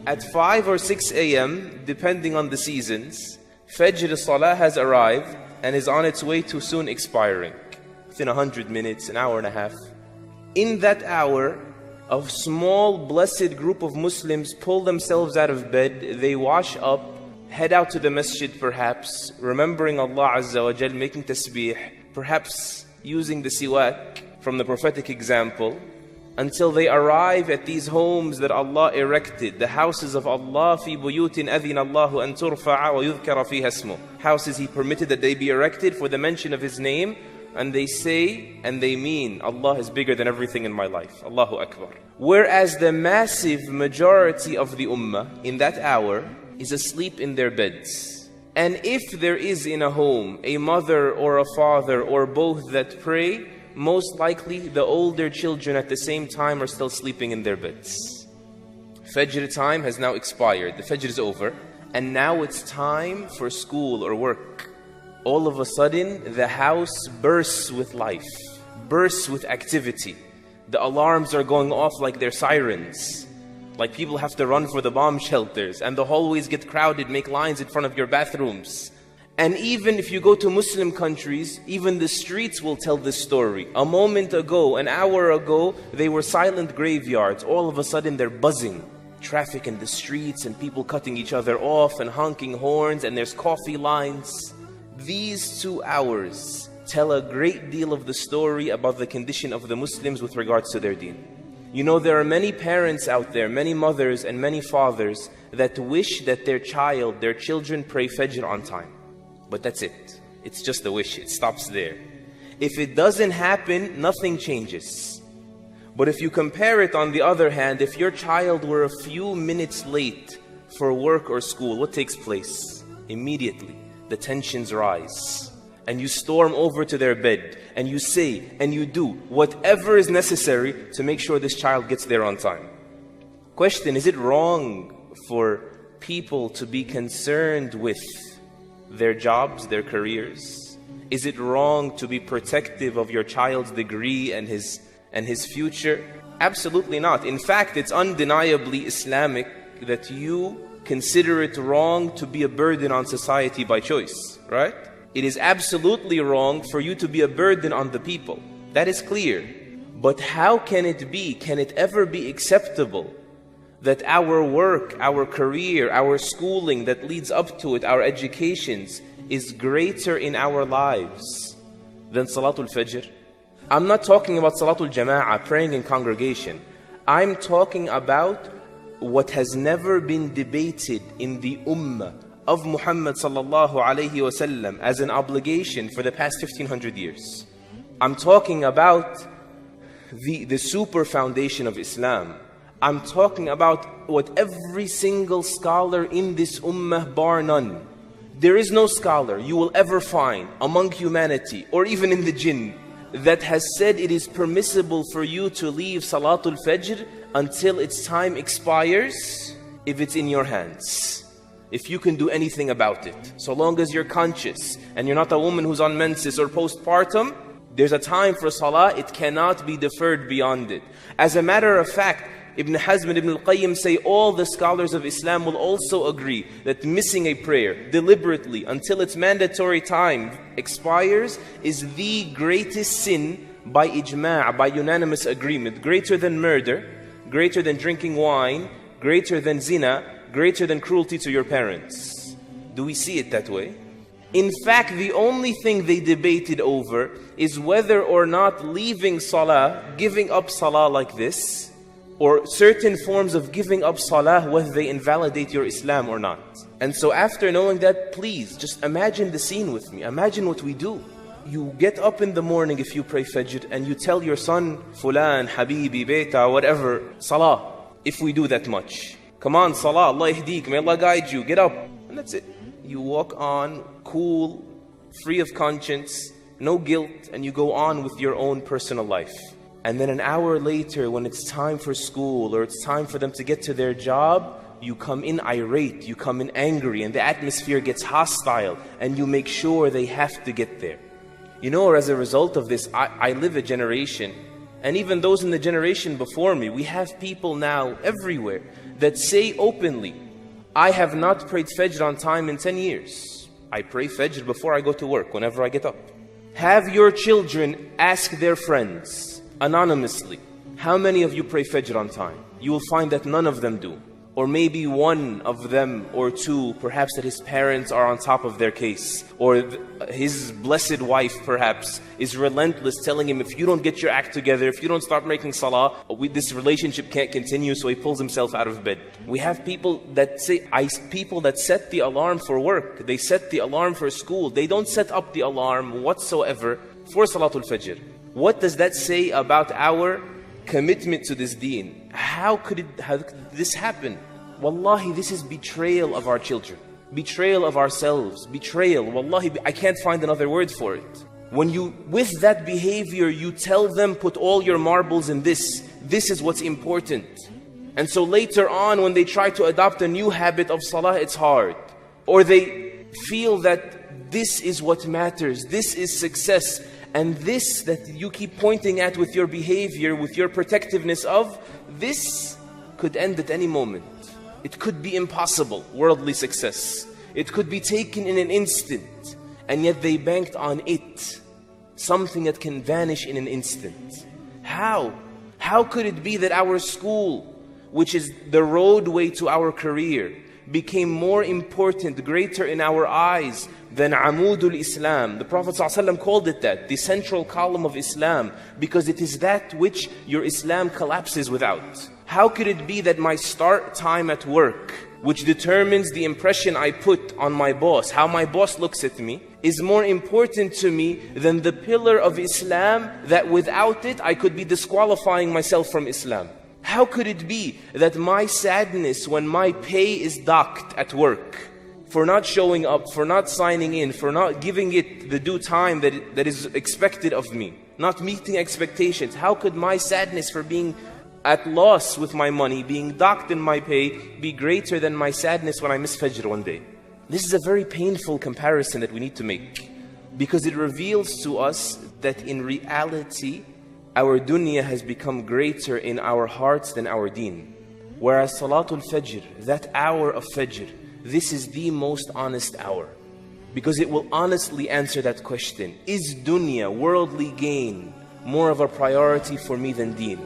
At 5 or 6 a.m., depending on the seasons, Fajr Salah has arrived and is on its way to soon expiring. Within 100 minutes, an hour and a half. In that hour, a small blessed group of Muslims pull themselves out of bed, they wash up, head out to the masjid perhaps, remembering Allah Azza wa Jal, making tasbih, perhaps using the siwak from the prophetic example, until they arrive at these homes that Allah erected, the houses of Allah, fi buyutin adhina Allahu an turfa'a wa yudhkara fiha ismuh. Houses He permitted that they be erected for the mention of His name, and they say and they mean, Allah is bigger than everything in my life. Allahu Akbar. Whereas the massive majority of the ummah in that hour is asleep in their beds. And if there is in a home a mother or a father or both that pray, most likely the older children at the same time are still sleeping in their beds. Fajr time has now expired. The Fajr is over. And now it's time for school or work. All of a sudden, the house bursts with life, bursts with activity. The alarms are going off like they're sirens. Like people have to run for the bomb shelters, and the hallways get crowded, make lines in front of your bathrooms. And even if you go to Muslim countries, even the streets will tell this story. A moment ago, an hour ago, they were silent graveyards. All of a sudden, they're buzzing. Traffic in the streets and people cutting each other off and honking horns, and there's coffee lines. These 2 hours tell a great deal of the story about the condition of the Muslims with regards to their deen. You know, there are many parents out there, many mothers and many fathers that wish that their children pray Fajr on time. But that's it. It's just a wish. It stops there. If it doesn't happen, nothing changes. But if you compare it on the other hand, if your child were a few minutes late for work or school, what takes place? Immediately, the tensions rise. And you storm over to their bed, and you say and you do whatever is necessary to make sure this child gets there on time. Question, is it wrong for people to be concerned with their jobs, their careers? Is it wrong to be protective of your child's degree and his future? Absolutely not. In fact, it's undeniably Islamic that you consider it wrong to be a burden on society by choice, right? It is absolutely wrong for you to be a burden on the people. That is clear. But how can it be, can it ever be acceptable that our work, our career, our schooling that leads up to it, our educations, is greater in our lives than Salatul Fajr? I'm not talking about Salatul Jama'ah, praying in congregation. I'm talking about what has never been debated in the Ummah of Muhammad sallallahu alayhi wasallam as an obligation for the past 1500 years. I'm talking about the super foundation of Islam. I'm talking about what every single scholar in this ummah, bar none, there is no scholar you will ever find among humanity or even in the jinn that has said it is permissible for you to leave Salatul Fajr until its time expires if it's in your hands. If you can do anything about it, so long as you're conscious and you're not a woman who's on menses or postpartum, there's a time for salah, it cannot be deferred beyond it. As a matter of fact, Ibn Hazm and Ibn al-Qayyim say all the scholars of Islam will also agree that missing a prayer deliberately until its mandatory time expires is the greatest sin by ijma', by unanimous agreement, greater than murder, greater than drinking wine, greater than zina, greater than cruelty to your parents. Do we see it that way? In fact, the only thing they debated over is whether or not leaving salah, giving up salah like this, or certain forms of giving up salah, whether they invalidate your Islam or not. And so after knowing that, please just imagine the scene with me. Imagine what we do. You get up in the morning if you pray Fajr and you tell your son, Fulan, Habibi, Beta, whatever, salah, if we do that much. Come on, salah, Allah ihdeek, may Allah guide you, get up. And that's it. You walk on, cool, free of conscience, no guilt, and you go on with your own personal life. And then an hour later, when it's time for school or it's time for them to get to their job, you come in irate, you come in angry, and the atmosphere gets hostile, and you make sure they have to get there. You know, or as a result of this, I live a generation, and even those in the generation before me, we have people now everywhere that say openly, I have not prayed Fajr on time in 10 years. I pray Fajr before I go to work, whenever I get up. Have your children ask their friends, anonymously, how many of you pray Fajr on time? You will find that none of them do. Or maybe one of them or two, perhaps that his parents are on top of their case. Or his blessed wife, perhaps, is relentless, telling him, if you don't get your act together, if you don't start making salah, this relationship can't continue, so he pulls himself out of bed. We have people that say, people that set the alarm for work, they set the alarm for school, they don't set up the alarm whatsoever for Salatul Fajr. What does that say about our commitment to this deen? How could this happen? Wallahi, this is betrayal of our children, betrayal of ourselves, betrayal. Wallahi, I can't find another word for it. When you, with that behavior, you tell them, put all your marbles in this is what's important. And so later on, when they try to adopt a new habit of salah, it's hard. Or they feel that this is what matters, this is success. And this that you keep pointing at with your behavior, with your protectiveness of, this could end at any moment. It could be impossible, worldly success. It could be taken in an instant. And yet they banked on it. Something that can vanish in an instant. How? How could it be that our school, which is the roadway to our career, became more important, greater in our eyes than Amudul Islam? The Prophet ﷺ called it that, the central column of Islam, because it is that which your Islam collapses without. How could it be that my start time at work, which determines the impression I put on my boss, how my boss looks at me, is more important to me than the pillar of Islam that without it I could be disqualifying myself from Islam? How could it be that my sadness when my pay is docked at work, for not showing up, for not signing in, for not giving it the due time that is expected of me, not meeting expectations, how could my sadness for being at loss with my money, being docked in my pay, be greater than my sadness when I miss Fajr one day? This is a very painful comparison that we need to make, because it reveals to us that in reality, our dunya has become greater in our hearts than our deen. Whereas Salatul Fajr, that hour of Fajr, this is the most honest hour. Because it will honestly answer that question. Is dunya, worldly gain, more of a priority for me than deen?